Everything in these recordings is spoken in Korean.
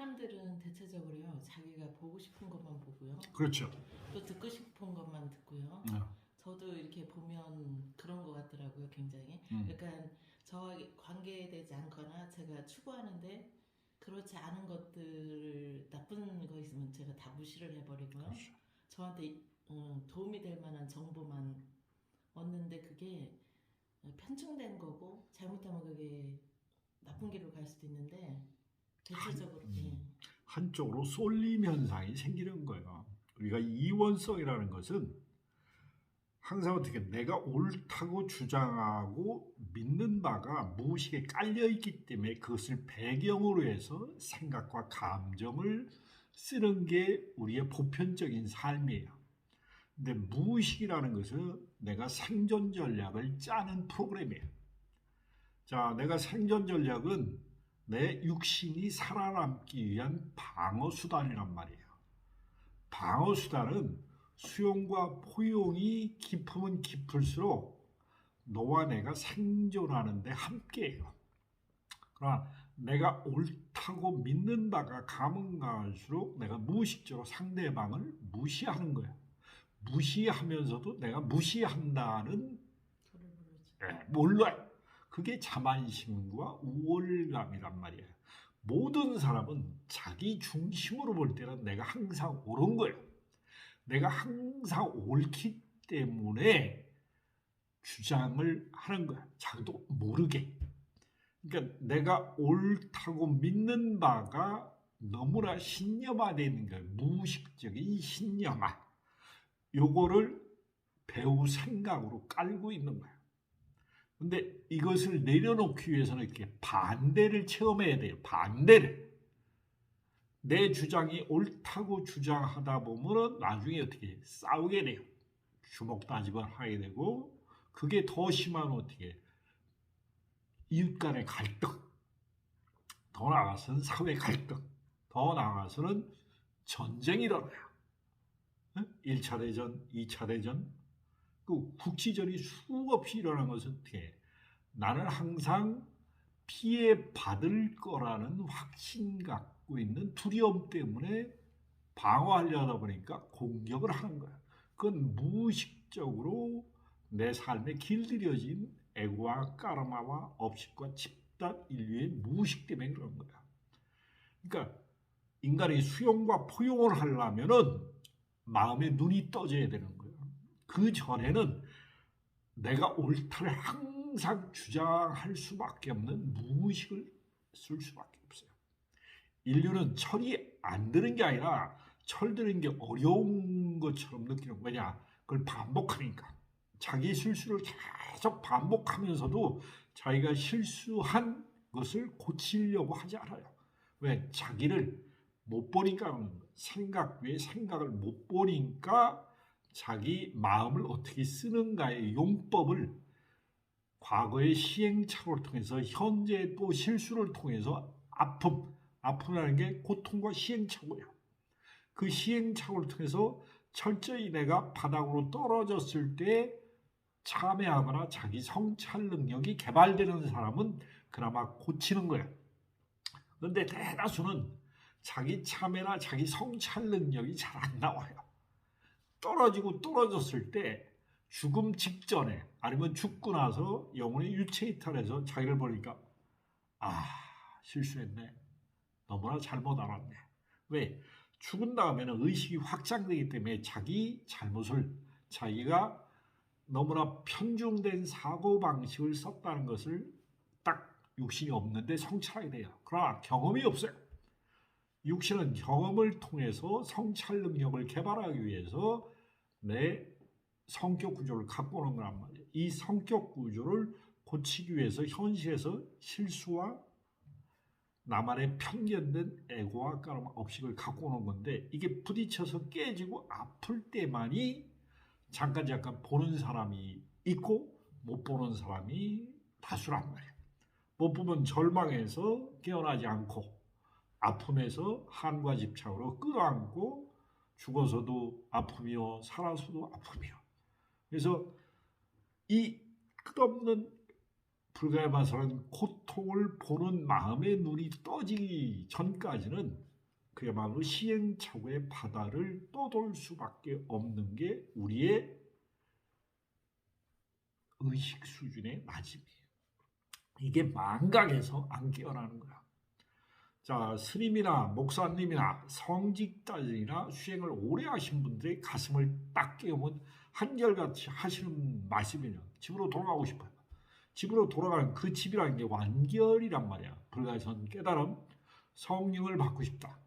사람들은 대체적으로요, 자기가 보고 싶은 것만 보고요. 그렇죠. 또 듣고 싶은 것만 듣고요. 저도 이렇게 보면 그런 것 같더라고요, 굉장히. 약간 저와 관계되지 않거나 제가 추구하는데 그렇지 않은 것들, 나쁜 거 있으면 제가 다 무시를 해버리고요. 그렇죠. 저한테 도움이 될 만한 정보만 얻는데 그게 편충된 거고 잘못하면 그게 나쁜 길로 갈 수도 있는데 대체적으로 한쪽으로 쏠림 현상이 생기는 거예요. 우리가 이원성이라는 것은 항상 어떻게 내가 옳다고 주장하고 믿는 바가 무의식에 깔려 있기 때문에 그것을 배경으로 해서 생각과 감정을 쓰는 게 우리의 보편적인 삶이에요. 근데 무의식이라는 것은 내가 생존 전략을 짜는 프로그램이에요. 자, 내가 생존 전략은 내 육신이 살아남기 위한 방어 수단이란 말이에요. 방어 수단은 수용과 포용이 깊으면 깊을수록 너와 내가 생존하는데 함께해요. 그러나 내가 옳다고 믿는 바가 가면 갈수록 내가 무의식적으로 상대방을 무시하는 거예요. 무시하면서도 내가 무시한다는 몰라요. 그게 자만심과 우월감이란 말이에요. 모든 사람은 자기 중심으로 볼 때는 내가 항상 옳은 거예요. 내가 항상 옳기 때문에 주장을 하는 거야. 자기도 모르게. 그러니까 내가 옳다고 믿는 바가 너무나 신념화되어 있는 거예요. 무의식적인 신념화. 요거를 배우 생각으로 깔고 있는 거예요. 근데 이것을 내려놓기 위해서는 이렇게 반대를 체험해야 돼요. 반대를. 내 주장이 옳다고 주장하다 보면 나중에 어떻게 싸우게 돼요. 주먹 다짐을 하게 되고 그게 더 심하면 어떻게 이웃 간의 갈등, 더 나아가서는 사회 갈등, 더 나아가서는 전쟁이 일어나요. 1차 대전, 2차 대전, 그 국지전이 수없이 일어난 것은 어떻게 나는 항상 피해받을 거라는 확신 갖고 있는 두려움 때문에 방어하려다 보니까 공격을 하는 거야. 그건 무의식적으로 내 삶에 길들여진 애고와 까르마와 업식과 집단 인류의 무의식 때문에 그런 거야. 그러니까 인간이 수용과 포용을 하려면은 마음의 눈이 떠져야 되는 거야. 그 전에는 내가 옳다를 항상 주장할 수밖에 없는 무의식을 쓸 수밖에 없어요. 인류는 철이 안 드는 게 아니라 철 드는 게 어려운 것처럼 느끼는 거냐. 그걸 반복하니까. 자기 실수를 계속 반복하면서도 자기가 실수한 것을 고치려고 하지 않아요. 왜? 자기를 못 보니까 생각 외에 생각을 못 보니까 자기 마음을 어떻게 쓰는가의 용법을 과거의 시행착오를 통해서 현재 또 실수를 통해서 아픔이라는 게 고통과 시행착오예요. 그 시행착오를 통해서 철저히 내가 바닥으로 떨어졌을 때 참회하거나 자기 성찰 능력이 개발되는 사람은 그나마 고치는 거예요. 그런데 대다수는 자기 참회나 자기 성찰 능력이 잘 안 나와요. 떨어지고 떨어졌을 때 죽음 직전에 아니면 죽고 나서 영혼의 유체 이탈해서 자기를 보니까 실수했네. 너무나 잘못 알았네. 왜? 죽은 다음에는 의식이 확장되기 때문에 자기 잘못을 자기가 너무나 편중된 사고방식을 썼다는 것을 딱 육신이 없는데 성찰하게 돼요. 그러나 경험이 없어요. 육신은 경험을 통해서 성찰 능력을 개발하기 위해서 내 성격 구조를 갖고 오는 거란 말이에요. 이 성격 구조를 고치기 위해서 현실에서 실수와 나만의 편견된 에고와 까르마 업식을 갖고 오는 건데 이게 부딪혀서 깨지고 아플 때만이 잠깐 보는 사람이 있고 못 보는 사람이 다수란 말이에요. 못 보면 절망해서 깨어나지 않고 아픔에서 한과 집착으로 끌어안고 죽어서도 아픔이요 살아서도 아픔이요. 그래서 이 끝없는 불가마스러운 고통을 보는 마음의 눈이 떠지기 전까지는 그야말로 시행착오의 바다를 떠돌 수밖에 없는 게 우리의 의식 수준의 낮음이에요. 이게 망각해서 안 깨어나는 거야. 자, 스님이나 목사님이나 성직자들이나 수행을 오래 하신 분들의 가슴을 딱 깨우면 한결같이 하시는 말씀이냐. 집으로 돌아가고 싶어요. 집으로 돌아가는 그 집이라는 게 완결이란 말이야. 불가선 깨달음, 성령을 받고 싶다.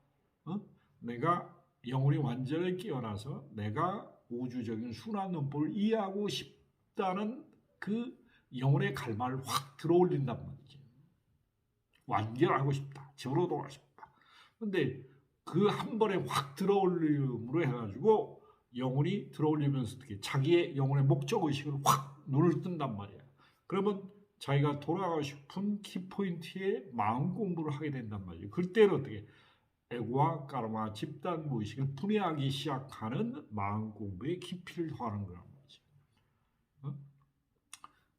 내가 영혼이 완전히 깨어나서 내가 우주적인 순환 논법을 이해하고 싶다는 그 영혼의 갈망을 확 들어올린단 말이지. 완결하고 싶다. 집으로 돌아가고 싶다. 근데 그 한 번에 확 들어올림으로 해가지고 영혼이 들어올리면서 어떻게 자기의 영혼의 목적의식을 확 눈을 뜬단 말이야. 그러면 자기가 돌아가고 싶은 키포인트에 마음 공부를 하게 된단 말이에요. 그때는 어떻게 에고와 까르마 집단 무의식을 분해하기 시작하는 마음 공부의 깊이를 더하는 거란 말이지.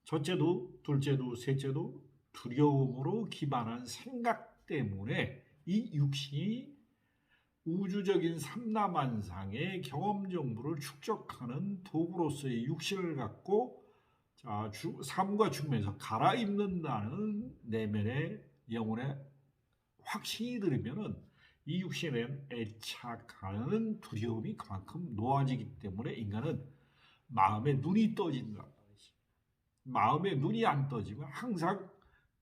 첫째도 둘째도 셋째도 두려움으로 기반한 생각 때문에 이 육신이 우주적인 삼라만상의 경험 정보를 축적하는 도구로서의 육신을 갖고 삶과 죽음에서 갈아입는다는 내면의 영혼의 확신이 들으면은 이 육신에 대한 애착하는 두려움이 그만큼 놓아지기 때문에 인간은 마음에 눈이 떠진다. 마음에 눈이 안 떠지면 항상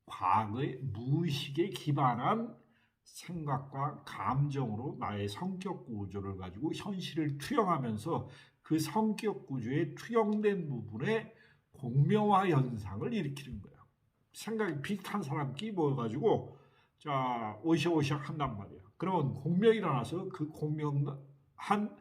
과거의 무의식에 기반한 생각과 감정으로 나의 성격 구조를 가지고 현실을 투영하면서 그 성격 구조에 투영된 부분에 공명화 현상을 일으키는 거예요. 생각이 비슷한 사람끼리 모여가지고 오시오시악 한단 말이에요. 그러면 공명이 일어나서 그 공명한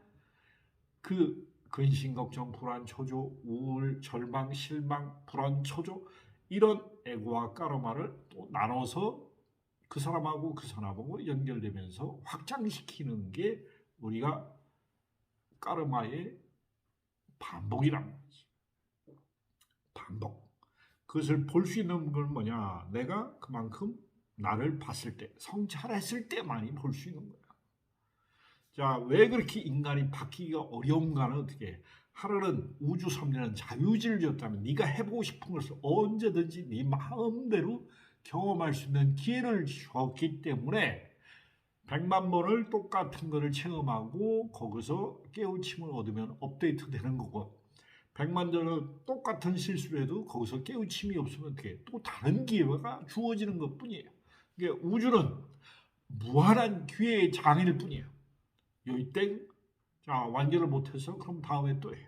그 근심, 걱정, 불안, 초조, 우울, 절망, 실망, 불안, 초조 이런 에고와 까르마를 또 나눠서 그 사람하고 그 사람하고 연결되면서 확장시키는 게 우리가 까르마의 반복이란 말이지. 반복. 그것을 볼 수 있는 건 뭐냐? 내가 그만큼 나를 봤을 때, 성찰했을 때만이 볼 수 있는 거야. 자, 왜 그렇게 인간이 바뀌기가 어려운가는 어떻게? 하늘은 우주 섭리는 자유지를 줬다면 네가 해보고 싶은 것을 언제든지 네 마음대로 경험할 수 있는 기회를 줬기 때문에 100만 번을 똑같은 것을 체험하고 거기서 깨우침을 얻으면 업데이트 되는 거고 100만 번을 똑같은 실수를 해도 거기서 깨우침이 없으면 어떻게 또 다른 기회가 주어지는 것뿐이에요. 그러니까 우주는 무한한 기회의 장일 뿐이에요. 여기 땡, 완결을 못해서 그럼 다음에 또 해.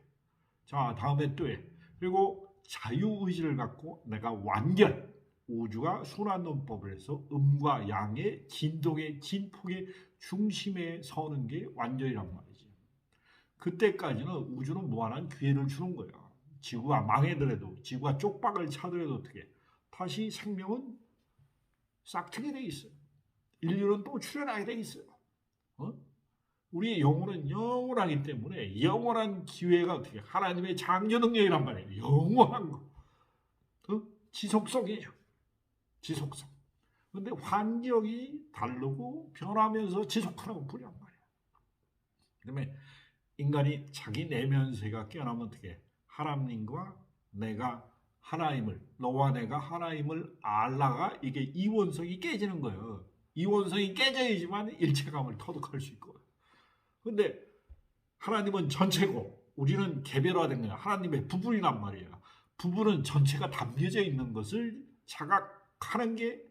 다음에 또 해. 그리고 자유의지를 갖고 내가 완결, 우주가 순환론법을 해서 음과 양의 진동의 진폭의 중심에 서는 게 완전이란 말이지. 그때까지는 우주는 무한한 기회를 주는 거야. 지구가 망해더라도, 지구가 쪽박을 차더라도 어떻게 다시 생명은 싹트게 돼 있어요. 인류는 또 출현하게 돼 있어요. 우리의 영혼은 영원하기 때문에 영원한 기회가 어떻게 하나님의 창조 능력이란 말이에요. 영원한 거. 지속성이에요. 지속성. 근데 환경이 다르고 변하면서 지속하는 것뿐이란 말이에요. 그다음에 인간이 자기 내면 세계가 깨어나면 어떻게 하나님과 내가 하나님을 너와 내가 하나님을 알라가 이게 이원성이 깨지는 거예요. 이원성이 깨져야지만 일체감을 터득할 수 있고. 근데 하나님은 전체고 우리는 개별화된 거야. 하나님의 부분이란 말이에요. 부분은 전체가 담겨져 있는 것을 자각하는 게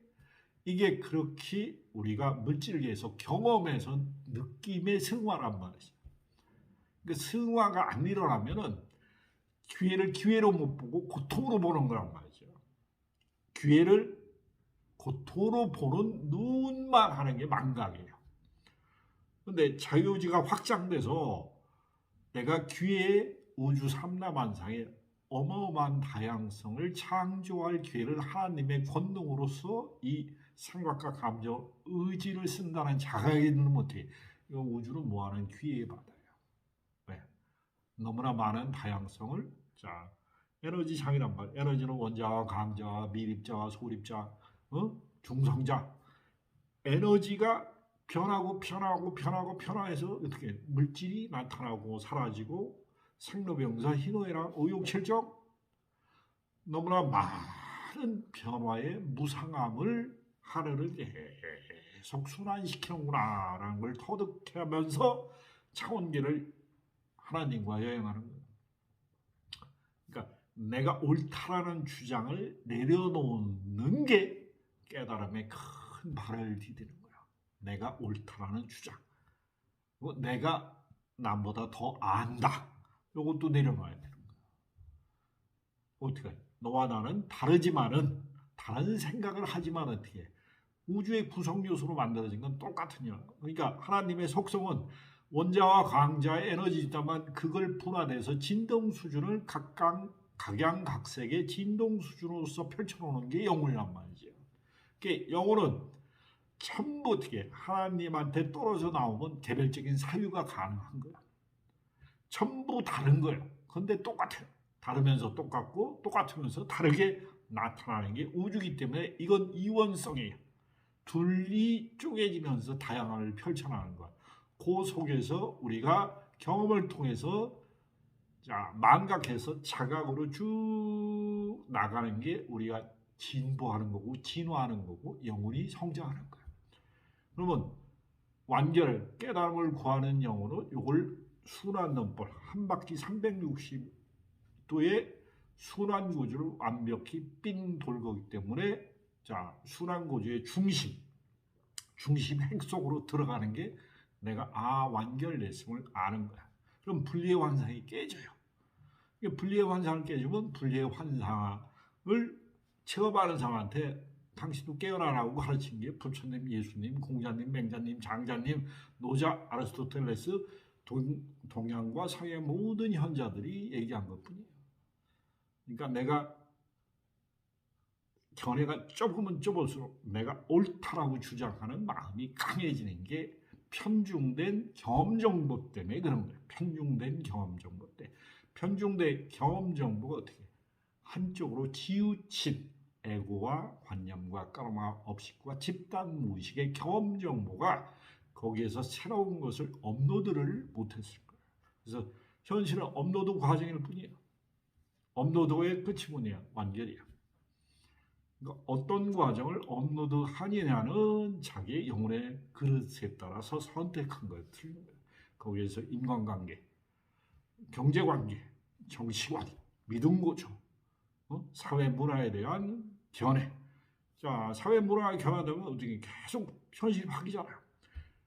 이게 그렇게 우리가 물질계에서 경험해서 느낌의 승화란 말이죠. 그러니까 승화가 안 일어나면은 기회를 기회로 못 보고 고통으로 보는 거란 말이죠. 기회를 고통으로 보는 눈만 하는 게 망각이에요. 근데 자유의지가 확장돼서 내가 기회의 우주 삼라만상에 어마어마한 다양성을 창조할 기회를 하나님의 권능으로서 이 생각과 감정, 의지를 쓴다는 자각이 들면 어떻게? 이거 우주는 무한한 기회의 바다예요. 왜? 너무나 많은 다양성을 에너지 장이란 말이에요. 에너지는 원자와 강자와 미립자와 소립자, 중성자. 에너지가 변화해서 어떻게 물질이 나타나고 사라지고 생로병사 희노애락 의욕실정 너무나 많은 변화의 무상함을 하늘은 계속 순환시키는구나라는 걸 터득하면서 차원계를 하나님과 여행하는 거예요. 그러니까 내가 옳다라는 주장을 내려놓는 게 깨달음의 큰 발을 디디는 거야. 내가 옳다라는 주장. 내가 남보다 더 안다. 이것도 내려놔야 되는 거야. 어떻게 해? 너와 나는 다르지만은 다른 생각을 하지만 어떻게 해? 우주의 구성 요소로 만들어진 건 똑같으냐. 그러니까 하나님의 속성은 원자와 광자의 에너지지만 그걸 분화돼서 진동 수준을 각양각색의 진동 수준으로서 펼쳐놓는 게 영혼이란 말이죠. 그러니까 영혼은 전부 어떻게 하나님한테 떨어져 나오면 개별적인 사유가 가능한 거야. 전부 다른 거예요. 근데 똑같아요. 다르면서 똑같고 똑같으면서 다르게 나타나는 게 우주이기 때문에 이건 이원성이에요. 둘이 쪼개지면서 다양함을 펼쳐나가는 거야. 그 속에서 우리가 경험을 통해서 망각해서 자각으로 쭉 나가는 게 우리가 진보하는 거고 진화하는 거고 영혼이 성장하는 거야. 그러면 완결 깨달음을 구하는 영혼은 이걸 순환넘볼 한 바퀴 360도의 순환구조를 완벽히 삥 돌거기 때문에 순환구조의 중심 핵 속으로 들어가는 게 내가 완결됐음을 아는 거야. 그럼 분리의 환상이 깨져요. 분리의 환상을 깨지면 분리의 환상을 체험하는 사람한테 당신도 깨어나라고 가르친 게 부처님, 예수님, 공자님, 맹자님, 장자님, 노자, 아리스토텔레스, 동양과 서양의 모든 현자들이 얘기한 것뿐이에요. 그러니까 내가 견해가 좁으면 좁을수록 내가 옳다라고 주장하는 마음이 강해지는 게 편중된 경험 정보 때문에 그런 거예요. 편중된 경험 정보 때문에. 편중된 경험 정보가 어떻게 한쪽으로 치우친 에고와 관념과 까르마 업식과 집단 무의식의 경험 정보가 거기에서 새로운 것을 업로드를 못했을 거예요. 그래서 현실은 업로드 과정일 뿐이에요. 업로드의 끝이 뭐냐? 완결이야. 그러니까 어떤 과정을 업로드하느냐는 자기의 영혼의 그릇에 따라서 선택한 거예요. 틀린 거예요. 거기에서 인간관계, 경제관계, 정치관, 믿음고조, 사회 문화에 대한 견해. 사회 문화의 견해되면 어떻게 계속 현실이 바뀌잖아요.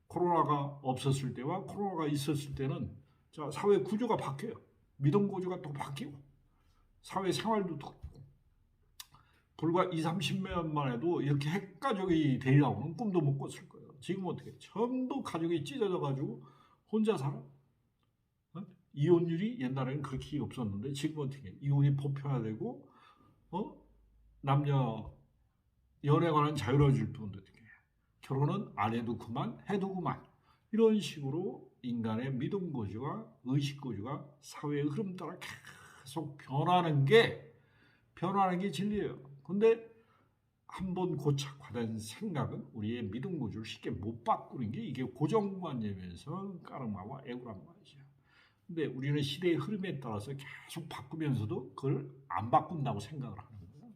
코로나가 없었을 때와 코로나가 있었을 때는 사회 구조가 바뀌어요. 믿음 구조가 또 바뀌고 사회 생활도 또 불과 20-30년만 해도 이렇게 핵가족이 되리라고는 꿈도 못 꿨을 거예요. 지금 어떻게 전부 가족이 찢어져가지고 혼자 살아. 이혼율이 옛날에는 그렇게 없었는데 지금 어떻게 이혼이 보편화되고 남녀 연애에 관한 자유로워질 뿐 어떻게 결혼은 안 해도 그만 해도 그만 이런 식으로 인간의 믿음 고주와 의식 고주가 사회의 흐름 따라 계속 변하는 게 진리예요. 근데 한번 고착화된 생각은 우리의 믿음 고주를 쉽게 못 바꾸는 게 이게 고정관념에서 까르마와 에고란 말이죠. 근데 우리는 시대의 흐름에 따라서 계속 바꾸면서도 그걸 안 바꾼다고 생각을 하는 거예요.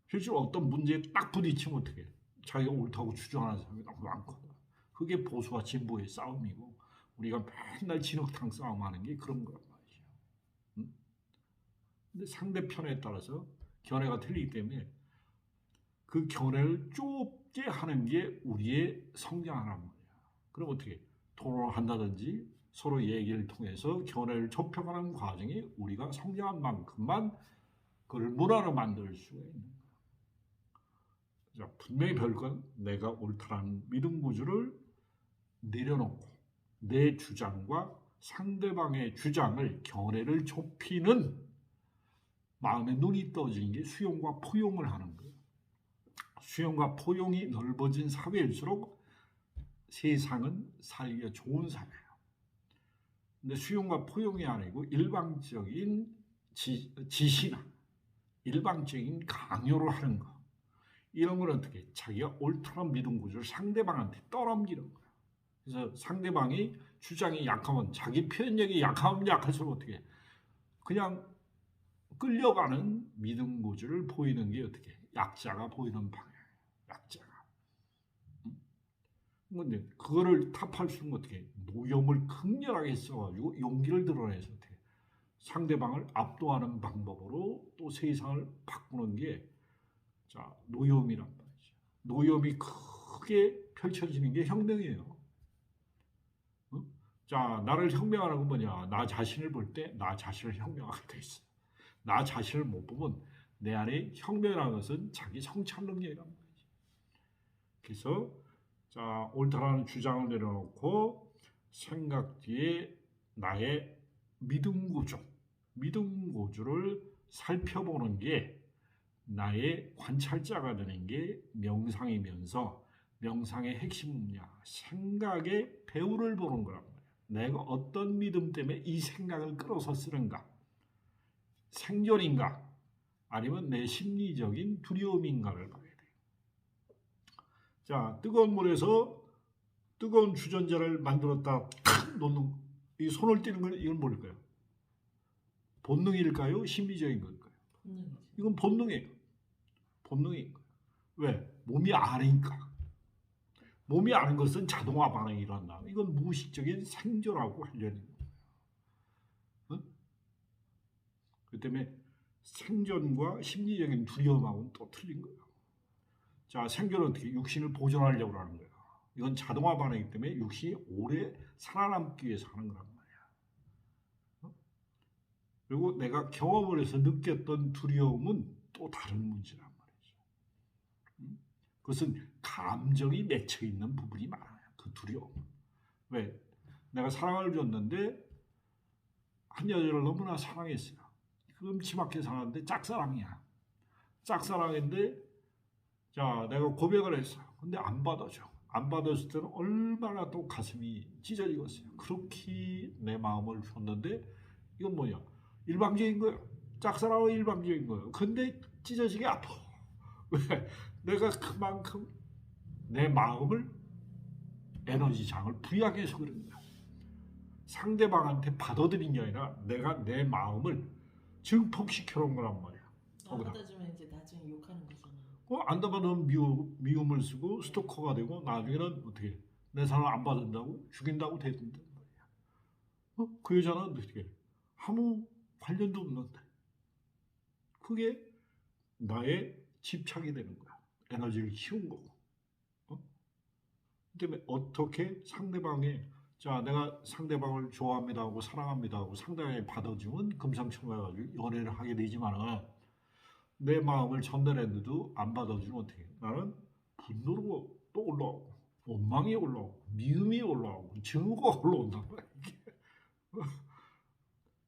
실제로 어떤 문제에 딱 부딪히면 어떻게 해? 자기가 옳다고 주장하는 사람이 너무 많거든. 그게 보수와 진보의 싸움이고 우리가 맨날 진흙탕 싸움하는 게 그런 거란 말이죠. 근데 상대편에 따라서 견해가 틀리기 때문에 그 견해를 좁게 하는 게 우리의 성장이란 말이야. 그럼 어떻게 토론을 한다든지 서로 얘기를 통해서 견해를 좁혀가는 과정이 우리가 성장한 만큼만 그걸 문화로 만들 수가 있는 거야. 분명히 별건 내가 옳다라는 믿음 구조를 내려놓고 내 주장과 상대방의 주장을 견해를 좁히는 마음의 눈이 떠지는 게 수용과 포용을 하는 거예요. 수용과 포용이 넓어진 사회일수록 세상은 살기가 좋은 사회예요. 근데 수용과 포용이 아니고 일방적인 지시나 일방적인 강요를 하는 거. 이런 건 어떻게 자기가 옳다는 믿음 구조를 상대방한테 떠넘기는 거야. 그래서 상대방이 주장이 약하면 자기 표현력이 약하면 약할수록 어떻게 그냥 끌려가는 믿음 구조를 보이는 게 어떻게 약자가 보이는 방향이에요. 약자가. 근데 그거를 타파할 수 있는 어떻게 노염을 극렬하게 써가지고 용기를 드러내서 어떻게 상대방을 압도하는 방법으로 또 세상을 바꾸는 게 자, 노염이란 말이죠. 노염이 크게 펼쳐지는 게 혁명이에요. 자, 나를 혁명하는 건 뭐냐? 나 자신을 볼 때 나 자신을 혁명하게 돼 있어. 나 자신을 못 보면 내 안에 혁명이라는 것은 자기 성찰 능력이란 말이지. 그래서 자, 옳다라는 주장을 내려놓고 생각 뒤에 나의 믿음 구조를 살펴보는 게 나의 관찰자가 되는 게 명상이면서 명상의 핵심은 뭐냐? 생각의 배후를 보는 거란 말이야. 내가 어떤 믿음 때문에 이 생각을 끌어서 쓰는가? 생존인가? 아니면 내 심리적인 두려움인가를 봐야 돼. 자, 뜨거운 물에서 뜨거운 주전자를 만들었다 놓는 이 손을 떼는 건 이건 뭘까요? 본능일까요? 심리적인 걸까요? 이건 본능이에요. 본능인 거예요. 왜? 몸이 아니까. 몸이 아는 것은 자동화 반응이 일어난다. 이건 무의식적인 생존하고 관련된 거예요. 어? 그 때문에 생존과 심리적인 두려움하고는 또 틀린 거예요. 자, 생존은 어떻게 육신을 보존하려고 하는 거예요. 이건 자동화 반응이기 때문에 육신이 오래 살아남기 위해서 하는 거란 말이야. 그리고 내가 경험을 해서 느꼈던 두려움은 또 다른 문제란 말이야. 그것은 감정이 맺혀 있는 부분이 많아요. 그 두려움. 왜? 내가 사랑을 줬는데 한 여자를 너무나 사랑했어요. 끔찍하게 사랑하는데 짝사랑이야. 짝사랑인데 자, 내가 고백을 했어요. 근데 안 받아줘. 안 받았을 때는 얼마나 또 가슴이 찢어지겠어요. 그렇게 내 마음을 줬는데 이건 뭐냐? 일방적인 거예요. 짝사랑은 일방적인 거예요. 근데 찢어지게 아파. 왜? 내가 그만큼 내 마음을 에너지장을 부여하기 위해서 그런 거야. 상대방한테 받아들인 게 아니라 내가 내 마음을 증폭시켜 놓은 거란 말이야. 안 받아주면 이제 나중에 욕하는 거잖아. 안 받으면 미움을 쓰고 스토커가 되고 나중에는 어떻게 내 사랑 안 받는다고 죽인다고 되든단 말이야. 그 여자는 어떻게 아무 관련도 없는데 그게 나의 집착이 되는 거야. 에너지를 키운 거고. 그 때문에 어떻게 상대방의 자 내가 상대방을 좋아합니다 하고 사랑합니다 하고 상대방이 받아주면 금상첨화해가지고 연애를 하게 되지만 내 마음을 전달했는데도 안 받아주면 어떻게 해? 나는 분노로 또 올라오고 원망이 올라오고 미움이 올라오고 증오가 올라온단 말이야.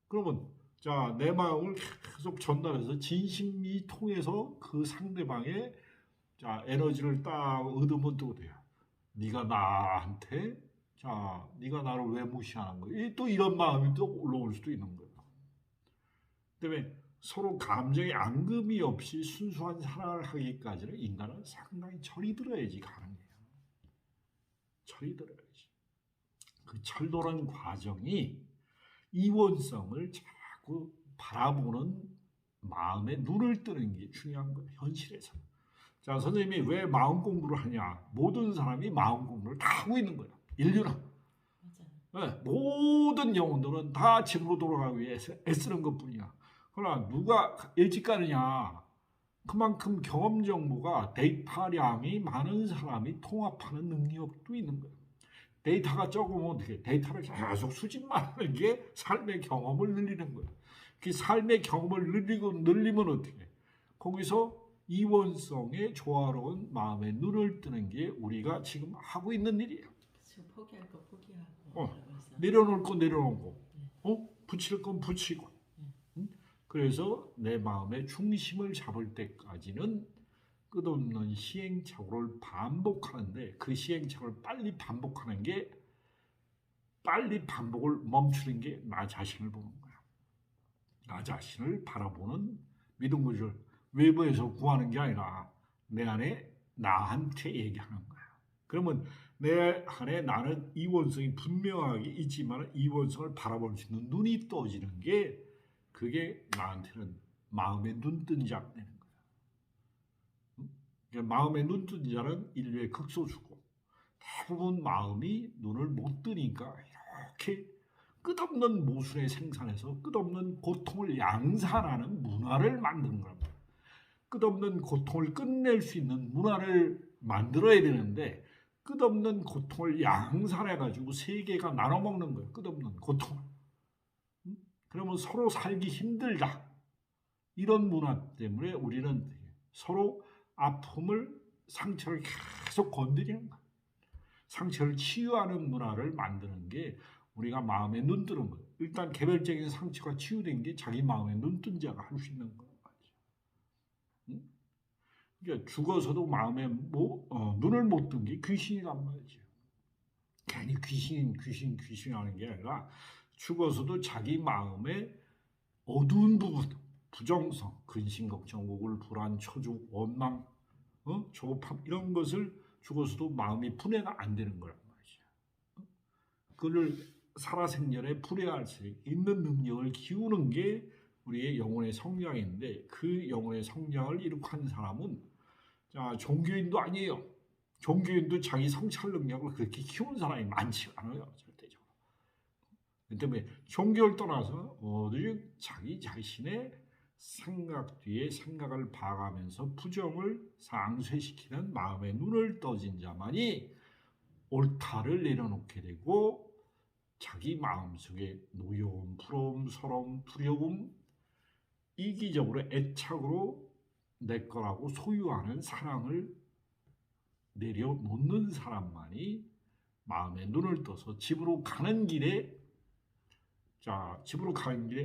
그러면 자 내 마음을 계속 전달해서 진심이 통해서 그 상대방의 자 에너지를 딱 얻으면 또 돼요. 네가 나한테 자 네가 나를 왜 무시하는 거야? 또 이런 마음이 또 올라올 수도 있는 거야. 때문에 서로 감정의 앙금이 없이 순수한 사랑을 하기까지는 인간은 상당히 철이 들어야지 가능해요. 철이 들어야지. 그 철도는 과정이 이원성을 자꾸 바라보는 마음에 눈을 뜨는 게 중요한 거예요. 현실에서. 자, 선생님이 왜 마음 공부를 하냐? 모든 사람이 마음 공부를 다 하고 있는 거야. 인류는. 네, 모든 영혼들은 다 집으로 돌아가기 위해서 애쓰는 것뿐이야. 그러나 누가 일찍 가느냐? 그만큼 경험 정보가 데이터량이 많은 사람이 통합하는 능력도 있는 거예요. 데이터가 적으면 어떻게? 데이터를 계속 수집만 하는 게 삶의 경험을 늘리는 거예요. 그 삶의 경험을 늘리면 어떻게? 거기서 이원성의 조화로운 마음에 눈을 뜨는 게 우리가 지금 하고 있는 일이에요. 지금 포기할 거 포기하고 내려놓을 거 내려놓고 붙일 건 붙이고 그래서 내 마음의 중심을 잡을 때까지는 끝없는 시행착오를 반복하는데 그 시행착오를 빨리 반복하는 게 빨리 반복을 멈추는 게 나 자신을 보는 거야. 나 자신을 바라보는 믿음 구조를 외부에서 구하는 게 아니라 내 안에 나한테 얘기하는 거야. 그러면 내 안에 나는 이원성이 분명하게 있지만 이원성을 바라볼 수 있는 눈이 떠지는 게 그게 나한테는 마음의 눈뜬 자가 되는 거야. 그러니까 마음의 눈뜬 자는 인류의 극소수고 대부분 마음이 눈을 못 뜨니까 이렇게 끝없는 모순의 생산에서 끝없는 고통을 양산하는 문화를 만드는 겁니다. 끝없는 고통을 끝낼 수 있는 문화를 만들어야 되는데 끝없는 고통을 양산해가지고 세계가 나눠먹는 거예요. 끝없는 고통을. 그러면 서로 살기 힘들다. 이런 문화 때문에 우리는 서로 아픔을, 상처를 계속 건드리는 거예요. 상처를 치유하는 문화를 만드는 게 우리가 마음에 눈 뜨는 거예요. 일단 개별적인 상처가 치유된 게 자기 마음에 눈 뜬 자가 할 수 있는 거예요. 그러니까 죽어서도 마음에 눈을 못 뜬 게 귀신이란 말이죠. 괜히 귀신 하는 게 아니라 죽어서도 자기 마음에 어두운 부분, 부정성, 근심, 걱정, 우울, 불안, 초조, 원망, 조급함 이런 것을 죽어서도 마음이 분해가 안 되는 거란 말이죠. 그걸 살아생전에 분해할 수 있는 능력을 키우는 게 우리의 영혼의 성장인데 그 영혼의 성장을 이룩한 사람은 종교인도 아니에요. 종교인도 자기 성찰 능력을 그렇게 키운 사람이 많지 않아요. 절대적으로. 그 때문에 종교를 떠나서 오직 자기 자신의 생각 뒤에 생각을 봐가면서 부정을 상쇄시키는 마음의 눈을 떠진 자만이 옳다를 내려놓게 되고 자기 마음속에 노여움, 부러움, 서러움, 두려움, 이기적으로 애착으로 내 거라고 소유하는 사랑을 내려놓는 사람만이 마음의 눈을 떠서 집으로 가는 길에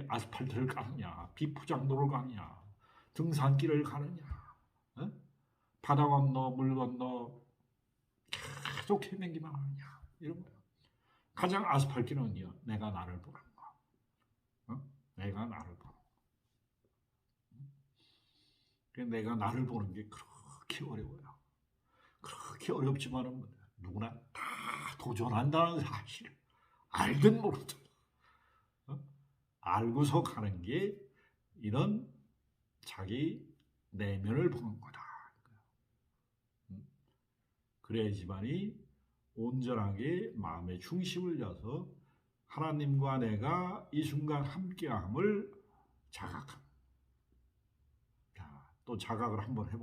아스팔트를 가느냐, 비포장도를 가느냐, 등산길을 가느냐, 바다 건너, 물 건너 계속 헤매기만 하느냐 이런 거예요. 가장 아스팔트는 어디야? 내가 나를 보는 거. 내가 나를 보는 거. 내가 나를 보는 게 그렇게 어려워요. 그렇게 어렵지만은 누구나 다 도전한다는 사실을 알든 모르든 알고서 가는 게 이런 자기 내면을 보는 거다. 그래야지만이 온전하게 마음의 중심을 잡아서 하나님과 내가 이 순간 함께함을 자각합니다. 또 자각을 한번 해봅시다.